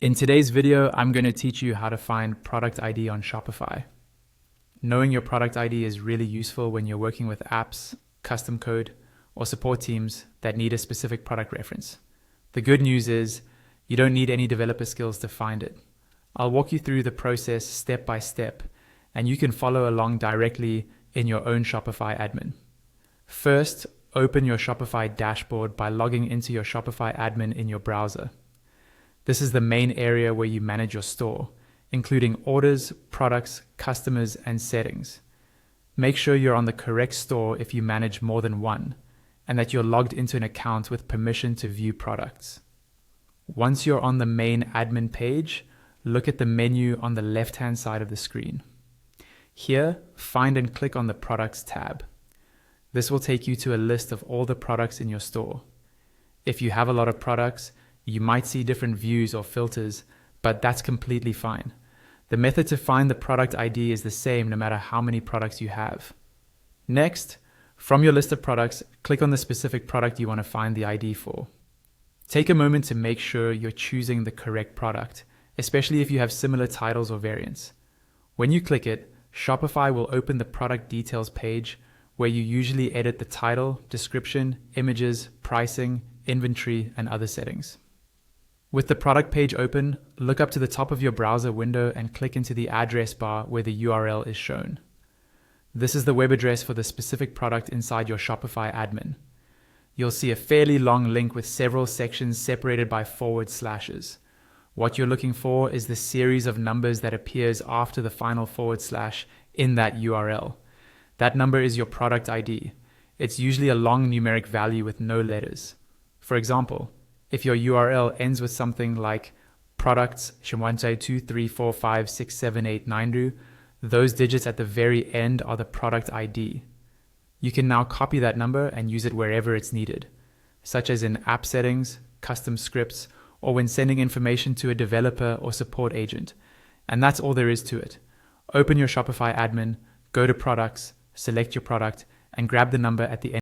In today's video, I'm going to teach you how to find product ID on Shopify. Knowing your product ID is really useful when you're working with apps, custom code, or support teams that need a specific product reference. The good news is you don't need any developer skills to find it. I'll walk you through the process step by step, and you can follow along directly in your own Shopify admin. First, open your Shopify dashboard by logging into your Shopify admin in your browser. This is the main area where you manage your store, including orders, products, customers, and settings. Make sure you're on the correct store if you manage more than one, and that you're logged into an account with permission to view products. Once you're on the main admin page, look at the menu on the left-hand side of the screen. Here, find and click on the Products tab. This will take you to a list of all the products in your store. If you have a lot of products, you might see different views or filters, but that's completely fine. The method to find the product ID is the same no matter how many products you have. Next, from your list of products, click on the specific product you want to find the ID for. Take a moment to make sure you're choosing the correct product, especially if you have similar titles or variants. When you click it, Shopify will open the product details page where you usually edit the title, description, images, pricing, inventory, and other settings. With the product page open, look up to the top of your browser window and click into the address bar where the URL is shown. This is the web address for the specific product inside your Shopify admin. You'll see a fairly long link with several sections separated by forward slashes. What you're looking for is the series of numbers that appears after the final forward slash in that URL. That number is your product ID. It's usually a long numeric value with no letters. For example, if your URL ends with something like products 1, 2, 3, 4, 5, 6, 7, 8, 9, those digits at the very end are the product ID. You can now copy that number and use it wherever it's needed, such as in app settings, custom scripts, or when sending information to a developer or support agent. And that's all there is to it. Open your Shopify admin, go to products, select your product, and grab the number at the end.